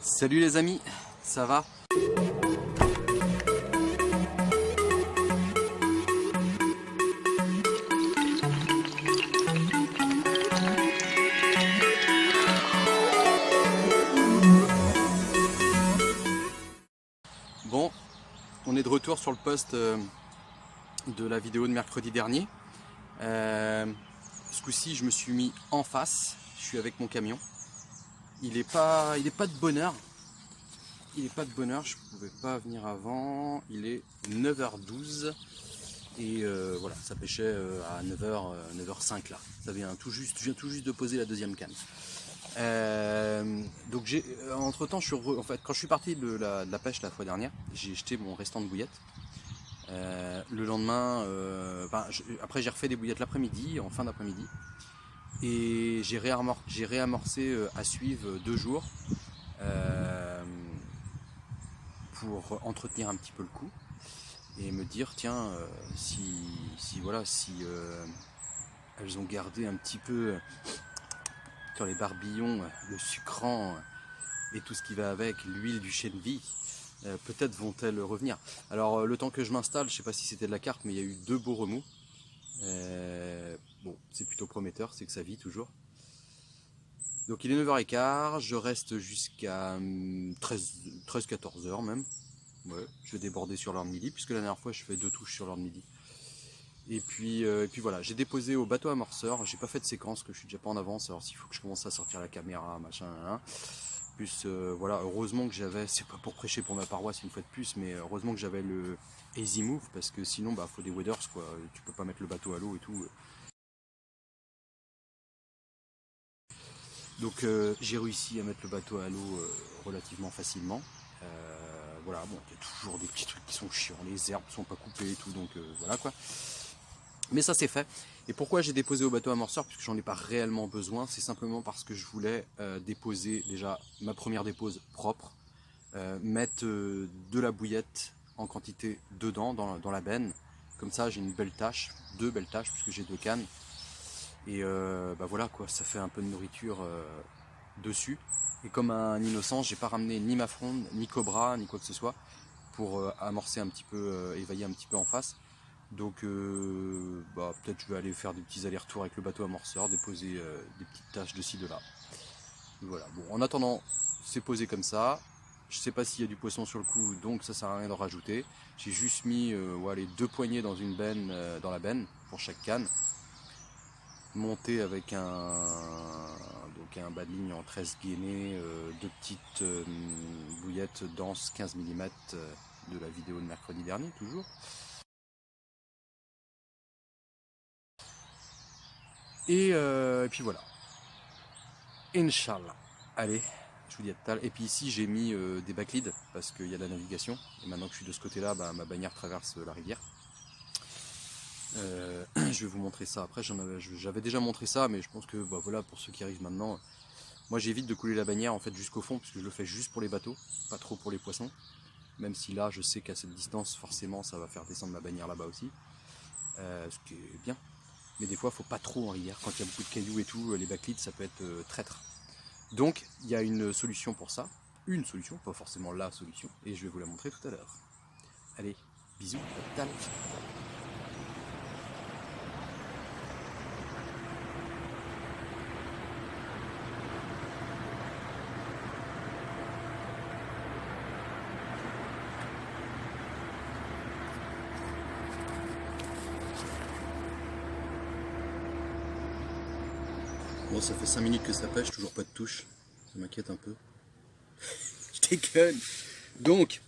Salut les amis, ça va? Bon, on est de retour sur le post de la vidéo de mercredi dernier. Ce coup-ci, je me suis mis en face, je suis avec mon camion. Il est pas de bonne heure. Il est pas de bonne heure, je pouvais pas venir avant. Il est 9h12 et voilà, ça pêchait à 9h, 9h05 là. Ça vient tout juste, je viens tout juste de poser la deuxième canne. Donc j'ai, entre temps, en fait, quand je suis parti de la pêche la fois dernière, j'ai jeté mon restant de bouillettes. Le lendemain, après j'ai refait des bouillettes l'après-midi, en fin d'après-midi, et j'ai réamorcé à suivre 2 jours pour entretenir un petit peu le coup et me dire tiens si voilà si elles ont gardé un petit peu sur les barbillons le sucrant et tout ce qui va avec, l'huile du chènevis vie, peut-être vont-elles revenir. Alors le temps que je m'installe, je sais pas si c'était de la carte, mais il y a eu 2 beaux remous. Bon, c'est plutôt prometteur, c'est que ça vit toujours. Donc il est 9h15, je reste jusqu'à 13-14 heures même. Ouais, je vais déborder sur l'heure de midi, puisque la dernière fois je fais 2 touches sur l'heure de midi. Et puis voilà, j'ai déposé au bateau amorceur, j'ai pas fait de séquence, que je suis déjà pas en avance, alors s'il faut que je commence à sortir la caméra, machin, hein. Plus voilà, heureusement que j'avais, c'est pas pour prêcher pour ma paroisse une fois de plus, mais heureusement que j'avais le Easy Move, parce que sinon bah faut des waders quoi, tu peux pas mettre le bateau à l'eau et tout. Donc j'ai réussi à mettre le bateau à l'eau relativement facilement. Voilà, bon, il y a toujours des petits trucs qui sont chiants, les herbes sont pas coupées et tout, donc voilà quoi. Mais ça c'est fait. Et pourquoi j'ai déposé au bateau amorceur, puisque j'en ai pas réellement besoin, c'est simplement parce que je voulais déposer déjà ma première dépose propre, mettre de la bouillette en quantité dedans, dans la benne. Comme ça j'ai une belle tâche, 2 belles tâches, puisque j'ai 2 cannes. Et bah voilà quoi, ça fait un peu de nourriture dessus. Et comme un innocent, j'ai pas ramené ni ma fronde, ni Cobra, ni quoi que ce soit, pour amorcer un petit peu, évailler un petit peu en face. Donc bah, peut-être je vais aller faire des petits allers-retours avec le bateau amorceur, déposer des petites tâches de ci, de là. Voilà, bon, en attendant, c'est posé comme ça. Je sais pas s'il y a du poisson sur le coup, donc ça sert à rien d'en rajouter. J'ai juste mis ouais, les 2 poignées dans une benne, dans la benne, pour chaque canne. Monté avec un bas de ligne en 13 gainés, 2 petites bouillettes denses 15 mm de la vidéo de mercredi dernier, toujours. Et puis voilà. Inch'Allah. Allez, je vous dis à tout à l'heure. Et puis ici j'ai mis des backlids parce qu'il y a de la navigation. Et maintenant que je suis de ce côté-là, bah, ma bannière traverse la rivière. Je vais vous montrer ça. Après, j'avais déjà montré ça, mais je pense que bah, voilà, pour ceux qui arrivent maintenant, moi j'évite de couler la bannière en fait jusqu'au fond, puisque je le fais juste pour les bateaux, pas trop pour les poissons. Même si là, je sais qu'à cette distance, forcément, ça va faire descendre ma bannière là-bas aussi, ce qui est bien. Mais des fois, il faut pas trop en rivière. Quand il y a beaucoup de cailloux et tout, les backlids, ça peut être traître. Donc, il y a une solution pour ça. Une solution, pas forcément la solution. Et je vais vous la montrer tout à l'heure. Allez, bisous, à tout à l'heure. Bon, ça fait 5 minutes que ça pêche, toujours pas de touche. Ça m'inquiète un peu. Je déconne. Donc,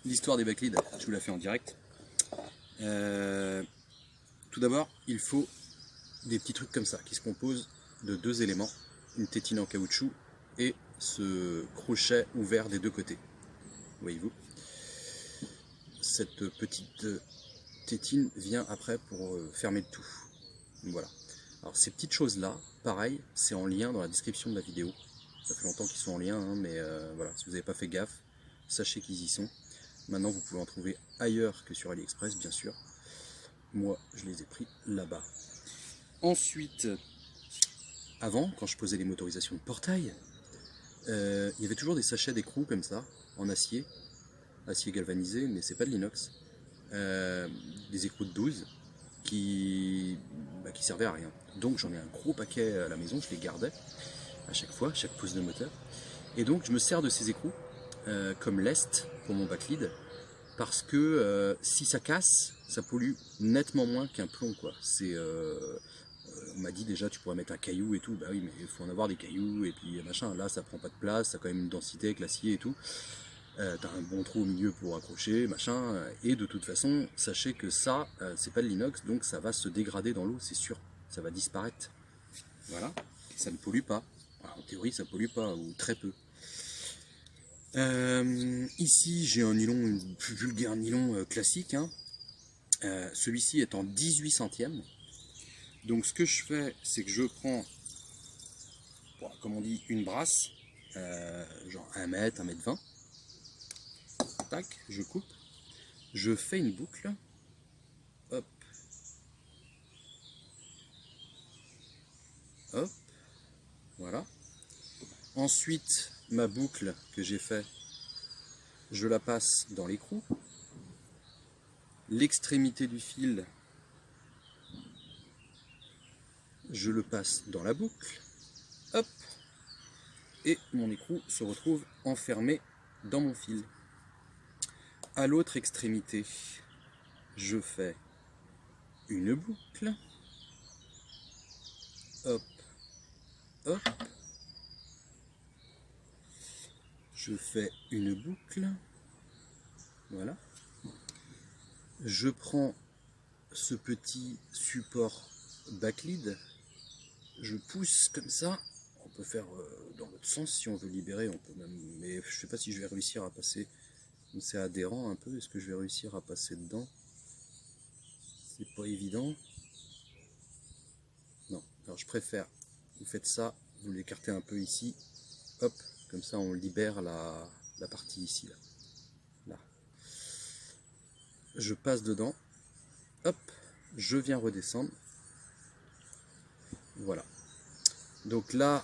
l'histoire des backlids, je vous la fais en direct. Tout d'abord, il faut des petits trucs comme ça, qui se composent de 2 éléments. Une tétine en caoutchouc et ce crochet ouvert des 2 côtés. Voyez-vous. Cette petite tétine vient après pour fermer le tout. Voilà. Alors ces petites choses-là, pareil, c'est en lien dans la description de la vidéo. Ça fait longtemps qu'ils sont en lien, hein, mais voilà, si vous n'avez pas fait gaffe, sachez qu'ils y sont. Maintenant, vous pouvez en trouver ailleurs que sur AliExpress, bien sûr. Moi, je les ai pris là-bas. Ensuite, avant, quand je posais les motorisations de portail, il y avait toujours des sachets d'écrou comme ça, en acier galvanisé, mais c'est pas de l'inox. Des écrous de 12 qui servaient à rien. Donc j'en ai un gros paquet à la maison, je les gardais à chaque fois, chaque pose de moteur. Et donc je me sers de ces écrous comme lest pour mon backlead, parce que si ça casse, ça pollue nettement moins qu'un plomb, quoi. On m'a dit déjà tu pourrais mettre un caillou et tout, bah oui mais il faut en avoir des cailloux et puis machin, là ça prend pas de place, ça a quand même une densité avec l'acier et tout. T'as un bon trou au milieu pour accrocher, machin, et de toute façon, sachez que ça, c'est pas de l'inox, donc ça va se dégrader dans l'eau, c'est sûr, ça va disparaître. Voilà, ça ne pollue pas. En théorie, ça pollue pas, ou très peu. Ici, j'ai un nylon, un plus vulgaire nylon classique. Hein. Celui-ci est en 18 centièmes. Donc ce que je fais, c'est que je prends, comme on dit, une brasse, genre 1 mètre, 1 mètre 20. Tac, je coupe. Je fais une boucle. Hop. Hop. Voilà. Ensuite, ma boucle que j'ai fait, je la passe dans l'écrou. L'extrémité du fil, je le passe dans la boucle. Hop. Et mon écrou se retrouve enfermé dans mon fil. À l'autre extrémité, je fais une boucle. Hop. Hop. Je fais une boucle. Voilà. Je prends ce petit support backlead, je pousse comme ça. On peut faire dans l'autre sens si on veut libérer, on peut même, mais je sais pas si je vais réussir à passer. C'est adhérent un peu, est-ce que je vais réussir à passer dedans? C'est pas évident. Non, alors je préfère, vous faites ça, vous l'écartez un peu ici, hop, comme ça on libère la partie ici, là. Je passe dedans, hop, je viens redescendre, voilà. Donc là,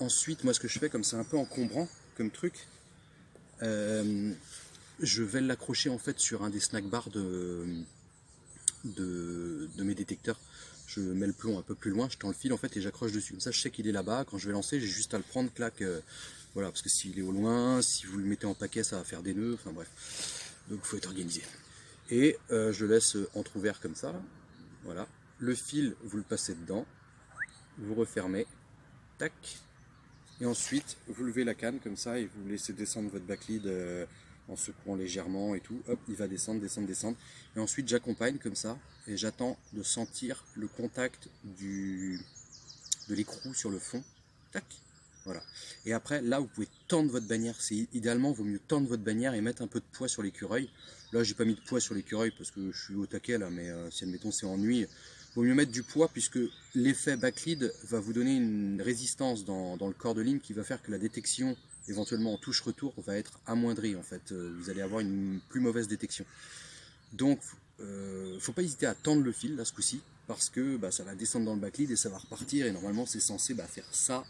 ensuite, moi ce que je fais, comme c'est un peu encombrant comme truc, je vais l'accrocher en fait sur un des snack bars de mes détecteurs. Je mets le plomb un peu plus loin, je tends le fil en fait et j'accroche dessus. Comme ça je sais qu'il est là-bas, quand je vais lancer j'ai juste à le prendre, clac, voilà, parce que s'il est au loin, si vous le mettez en paquet ça va faire des nœuds, enfin bref. Donc il faut être organisé. Et je laisse entrouvert comme ça, là. Voilà. Le fil, vous le passez dedans, vous refermez, tac, et ensuite vous levez la canne comme ça et vous laissez descendre votre backlead en secouant légèrement et tout, hop, il va descendre, descendre, descendre, et ensuite j'accompagne comme ça, et j'attends de sentir le contact de l'écrou sur le fond, tac, voilà, et après là vous pouvez tendre votre bannière, idéalement vaut mieux tendre votre bannière et mettre un peu de poids sur l'écureuil. Là j'ai pas mis de poids sur l'écureuil parce que je suis au taquet là, mais si admettons c'est ennui, vaut mieux mettre du poids puisque l'effet backlead va vous donner une résistance dans le corps de ligne qui va faire que la détection éventuellement en touche retour va être amoindrie en fait, vous allez avoir une plus mauvaise détection. Donc faut pas hésiter à tendre le fil là ce coup-ci parce que ça va descendre dans le backlead et ça va repartir et normalement c'est censé faire ça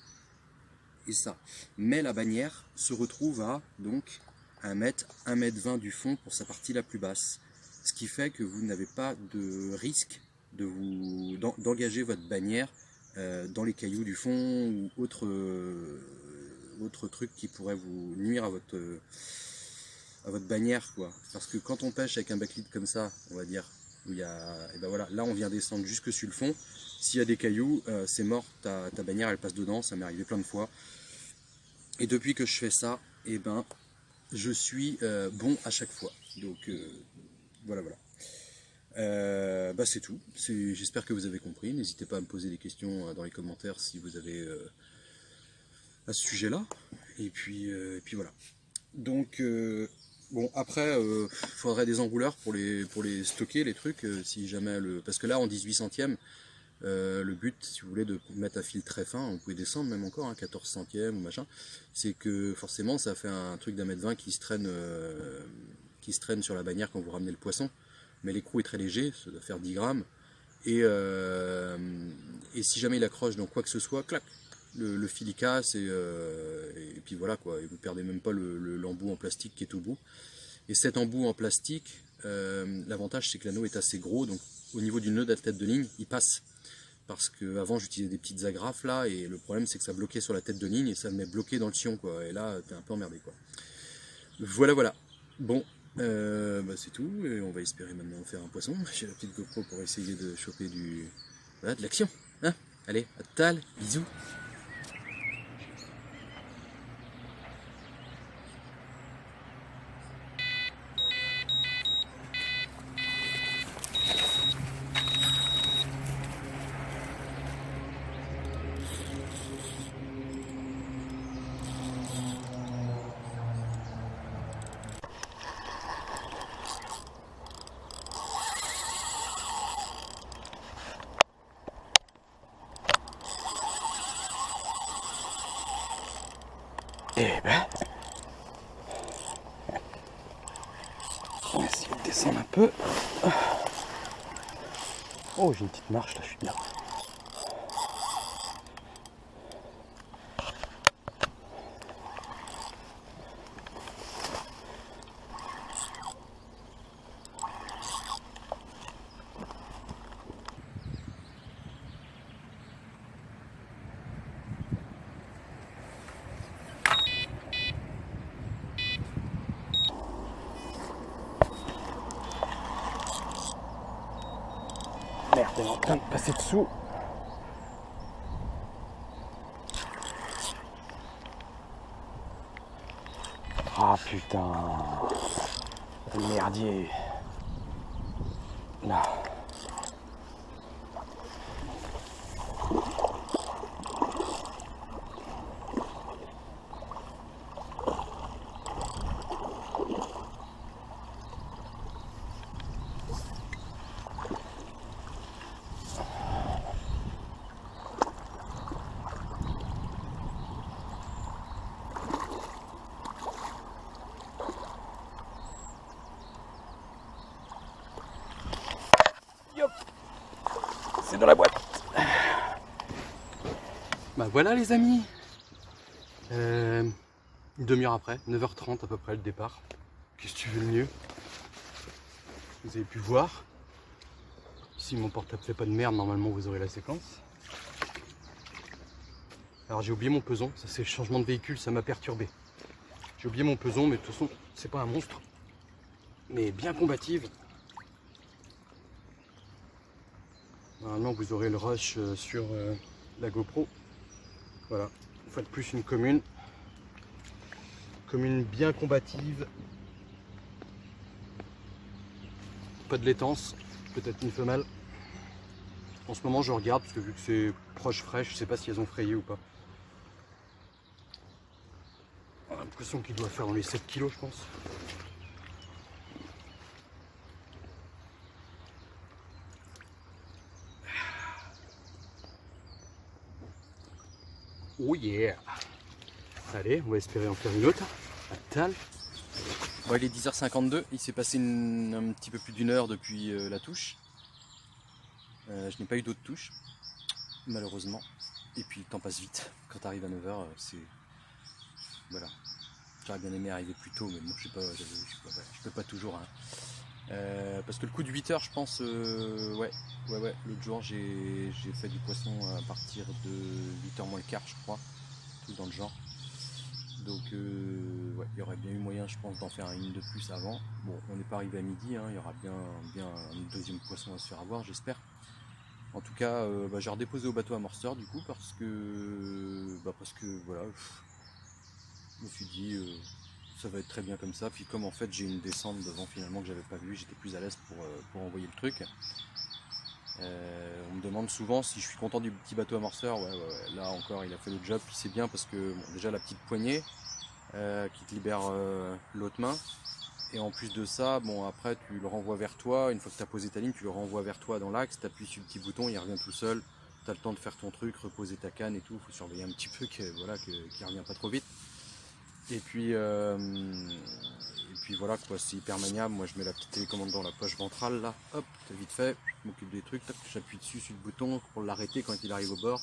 et ça. Mais la bannière se retrouve à donc 1 mètre, 1 mètre 20 du fond pour sa partie la plus basse. Ce qui fait que vous n'avez pas de risque d'engager votre bannière dans les cailloux du fond ou autre truc qui pourrait vous nuire à votre bannière, quoi. Parce que quand on pêche avec un backlead comme ça, on va dire, où il y a, et ben voilà, là on vient descendre jusque sur le fond. S'il y a des cailloux, c'est mort, ta bannière elle passe dedans, ça m'est arrivé plein de fois. Et depuis que je fais ça, et ben je suis bon à chaque fois. Donc voilà. C'est tout. J'espère que vous avez compris. N'hésitez pas à me poser des questions dans les commentaires si vous avez à ce sujet-là. Et puis voilà. Donc bon, après faudrait des enrouleurs pour les stocker les trucs si jamais parce que là en 18 centièmes le but, si vous voulez, de mettre un fil très fin, vous pouvez descendre même encore, 14 centièmes ou machin, c'est que forcément ça fait un truc d'1 mètre 20 qui se traîne sur la bannière quand vous ramenez le poisson. Mais l'écrou est très léger, ça doit faire 10 grammes. Et si jamais il accroche dans quoi que ce soit, clac, le fil il casse et puis voilà quoi, et vous perdez même pas l'embout en plastique qui est au bout. Et cet embout en plastique, l'avantage c'est que l'anneau est assez gros, donc au niveau du nœud de la tête de ligne, il passe. Parce qu'avant j'utilisais des petites agrafes là, et le problème c'est que ça bloquait sur la tête de ligne et ça me met bloqué dans le sillon quoi, et là t'es un peu emmerdé quoi. Voilà. Bon, c'est tout, et on va espérer maintenant faire un poisson. J'ai la petite GoPro pour essayer de choper voilà, de l'action. Hein, allez, à tout à l'heure, bisous. Eh ben, on va essayer de descendre un peu. Oh, j'ai une petite marche là, je suis bien. Merde, elle est en train de passer dessous. Ah putain. Merdier. Là. C'est dans la boîte. Bah voilà les amis. Une demi-heure après, 9h30 à peu près le départ. Qu'est-ce que tu veux de mieux? Vous avez pu voir. Si mon portable fait pas de merde, normalement vous aurez la séquence. Alors j'ai oublié mon peson, ça c'est le changement de véhicule, ça m'a perturbé. J'ai oublié mon peson, mais de toute façon c'est pas un monstre. Mais bien combative. Normalement vous aurez le rush sur la GoPro. Voilà, une fois de plus une commune. Commune bien combative. Pas de laitance, peut-être une femelle. En ce moment je regarde parce que vu que c'est proche fraîche, je sais pas si elles ont frayé ou pas. J'ai l'impression qu'il doit faire dans les 7 kilos je pense. Oh yeah. Allez, on va espérer en faire une autre. Tal. Bon, il est 10h52, il s'est passé un petit peu plus d'une heure depuis la touche. Je n'ai pas eu d'autres touches, malheureusement. Et puis le temps passe vite. Quand tu arrives à 9h, c'est... Voilà. J'aurais bien aimé arriver plus tôt, mais bon, je peux pas toujours. Hein. Parce que le coup de 8h, je pense, ouais. L'autre jour, j'ai fait du poisson à partir de 8h moins le quart, je crois. Tout dans le genre. Donc, ouais, il y aurait bien eu moyen, je pense, d'en faire une de plus avant. Bon, on n'est pas arrivé à midi, hein, il y aura bien un deuxième poisson à se faire avoir, j'espère. En tout cas, j'ai redéposé au bateau amorceur du coup parce que voilà, je me suis dit ça va être très bien comme ça. Puis comme en fait j'ai une descente devant finalement que j'avais pas vue, j'étais plus à l'aise pour envoyer le truc. On me demande souvent si je suis content du petit bateau amorceur. Ouais, là encore il a fait le job. Puis c'est bien parce que bon, déjà la petite poignée qui te libère l'autre main. Et en plus de ça, bon après tu le renvoies vers toi, une fois que tu as posé ta ligne, tu le renvoies vers toi dans l'axe, tu appuies sur le petit bouton, il revient tout seul, tu as le temps de faire ton truc, reposer ta canne et tout, il faut surveiller un petit peu qu'il revient pas trop vite. Et puis voilà quoi, c'est hyper maniable, moi je mets la petite télécommande dans la poche ventrale là, hop, c'est vite fait, je m'occupe des trucs, j'appuie dessus sur le bouton pour l'arrêter quand il arrive au bord,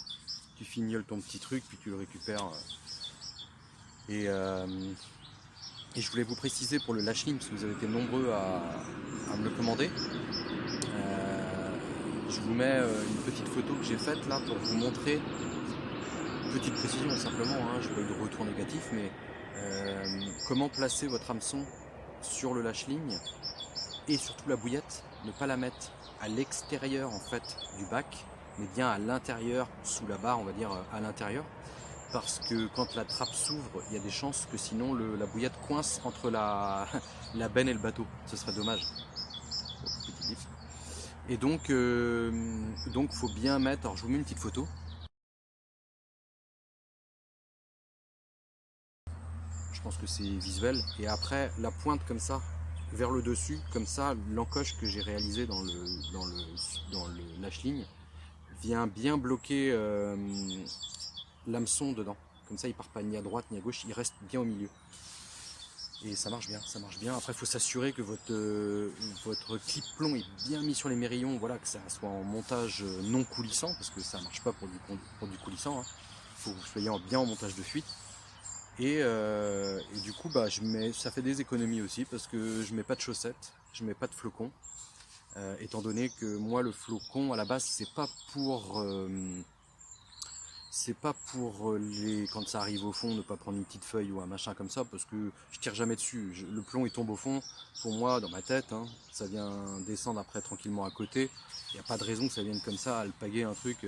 tu fignoles ton petit truc, puis tu le récupères. Et je voulais vous préciser pour le lâche-ligne, parce que vous avez été nombreux à me le commander. Je vous mets une petite photo que j'ai faite là pour vous montrer, petite précision simplement, hein, je n'ai pas eu de retour négatif, mais comment placer votre hameçon sur le lâche-ligne et surtout la bouillette, ne pas la mettre à l'extérieur en fait du bac, mais bien à l'intérieur, sous la barre on va dire à l'intérieur, parce que quand la trappe s'ouvre, il y a des chances que sinon la bouillette coince entre la benne et le bateau, ce serait dommage. Petit bif. Et donc faut bien mettre, alors je vous mets une petite photo. Je pense que c'est visuel. Et après, la pointe comme ça, vers le dessus, comme ça, l'encoche que j'ai réalisé dans le lâche-ligne vient bien bloquer l'hameçon dedans. Comme ça, il part pas ni à droite ni à gauche, il reste bien au milieu. Et ça marche bien, ça marche bien. Après, il faut s'assurer que votre clip plomb est bien mis sur les mérillons, voilà, que ça soit en montage non coulissant, parce que ça marche pas pour du coulissant. Il faut que vous soyez bien en montage de fuite. Et du coup, bah, ça fait des économies aussi, parce que je mets pas de chaussettes, je mets pas de flocons. Étant donné que moi, le flocon, à la base, c'est pas pour quand ça arrive au fond, ne pas prendre une petite feuille ou un machin comme ça, parce que je tire jamais dessus. Le plomb il tombe au fond, pour moi, dans ma tête, hein, ça vient descendre après tranquillement à côté. Il n'y a pas de raison que ça vienne comme ça, alpaguer un truc,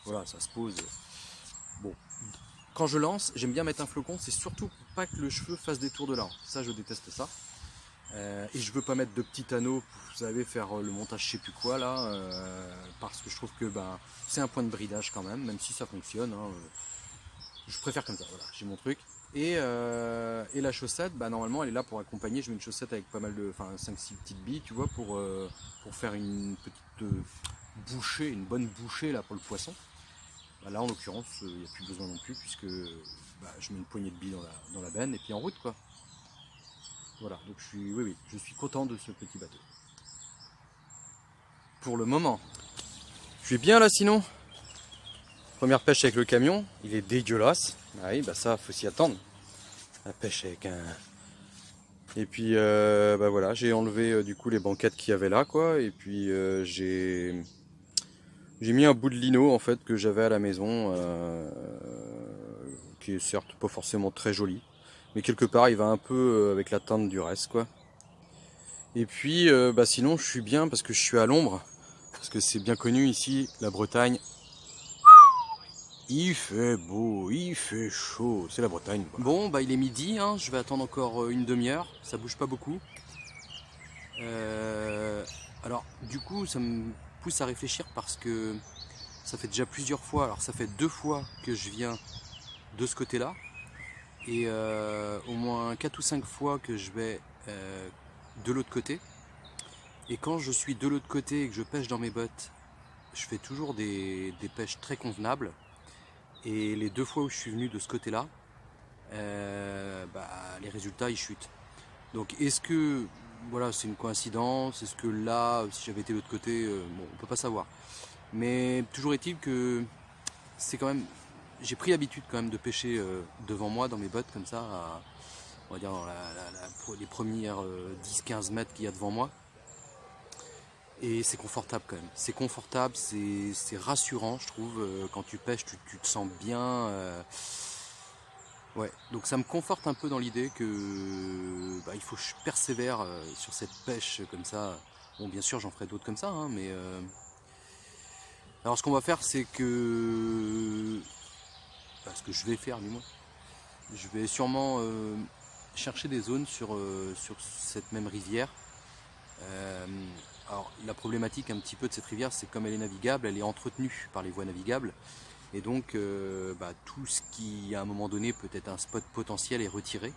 voilà, ça se pose. Bon, quand je lance, j'aime bien mettre un flocon, c'est surtout pour pas que le cheveu fasse des tours de larme. Ça, je déteste ça. Et je veux pas mettre de petits anneaux, vous savez, faire le montage je sais plus quoi là, parce que je trouve que c'est un point de bridage quand même si ça fonctionne. Hein, je préfère comme ça, voilà, j'ai mon truc. Et la chaussette, normalement elle est là pour accompagner, je mets une chaussette avec pas mal de, 5-6 petites billes, tu vois, pour faire une petite bouchée, une bonne bouchée là pour le poisson. Là en l'occurrence, il n'y a plus besoin non plus, puisque je mets une poignée de billes dans la benne et puis en route quoi. Voilà, donc je suis content de ce petit bateau. Pour le moment. Je suis bien là sinon. Première pêche avec le camion, il est dégueulasse. Ah oui, ça, faut s'y attendre. La pêche avec un... Et puis, voilà, j'ai enlevé du coup les banquettes qu'il y avait là, quoi. Et puis, j'ai mis un bout de lino, en fait, que j'avais à la maison, qui est certes pas forcément très joli. Mais quelque part, il va un peu avec la teinte du reste, quoi. Et puis, sinon, je suis bien parce que je suis à l'ombre. Parce que c'est bien connu ici, la Bretagne. Il fait beau, il fait chaud, c'est la Bretagne. Quoi. Bon, il est midi, hein, je vais attendre encore une demi-heure, ça bouge pas beaucoup. Alors, du coup, ça me pousse à réfléchir parce que ça fait déjà plusieurs fois, alors ça fait 2 fois que je viens de ce côté-là. Et au moins 4 ou 5 fois que je vais de l'autre côté. Et quand je suis de l'autre côté et que je pêche dans mes bottes, je fais toujours des pêches très convenables. Et les 2 fois où je suis venu de ce côté-là, les résultats ils chutent. Donc est-ce que voilà, c'est une coïncidence? Est-ce que là, si j'avais été de l'autre côté, on peut pas savoir. Mais toujours est-il que c'est quand même, j'ai pris l'habitude quand même de pêcher devant moi dans mes bottes comme ça, on va dire dans les premières 10-15 mètres qu'il y a devant moi. Et c'est confortable quand même. C'est confortable, c'est rassurant, je trouve. Quand tu pêches, tu te sens bien. Ouais, donc ça me conforte un peu dans l'idée que il faut que je persévère sur cette pêche comme ça. Bon, bien sûr, j'en ferai d'autres comme ça, hein, mais alors ce qu'on va faire, c'est que ce que je vais faire, du moins, je vais sûrement chercher des zones sur cette même rivière. Alors la problématique un petit peu de cette rivière, c'est comme elle est navigable, elle est entretenue par les voies navigables. Et donc tout ce qui à un moment donné peut être un spot potentiel est retiré.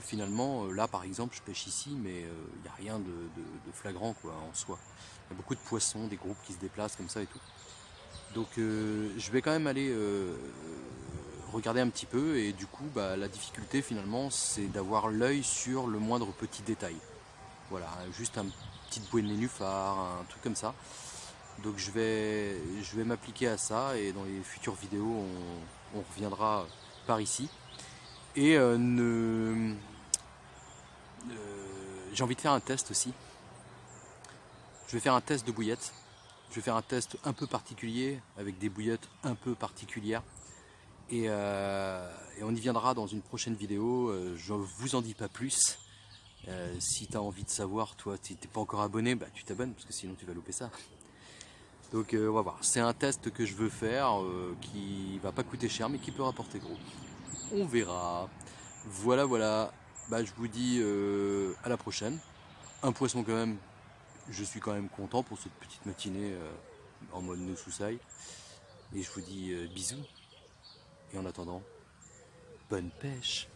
Finalement là par exemple je pêche ici mais il n'y a rien de flagrant quoi en soi. Il y a beaucoup de poissons, des groupes qui se déplacent comme ça et tout. Donc je vais quand même aller regarder un petit peu et du coup la difficulté finalement c'est d'avoir l'œil sur le moindre petit détail. Voilà, juste un petite bouée de nénuphar, un truc comme ça. Donc je vais m'appliquer à ça et dans les futures vidéos on reviendra par ici. Et j'ai envie de faire un test aussi. Je vais faire un test de bouillettes. Je vais faire un test un peu particulier avec des bouillettes un peu particulières. Et on y viendra dans une prochaine vidéo. Je vous en dis pas plus. Si tu as envie de savoir, toi, si t'es pas encore abonné, bah, tu t'abonnes parce que sinon tu vas louper ça. Donc on va voir. C'est un test que je veux faire qui va pas coûter cher mais qui peut rapporter gros. On verra. Voilà, voilà. Bah, je vous dis à la prochaine. Un poisson quand même. Je suis quand même content pour cette petite matinée en mode no soussaille. Et je vous dis bisous. Et en attendant, bonne pêche.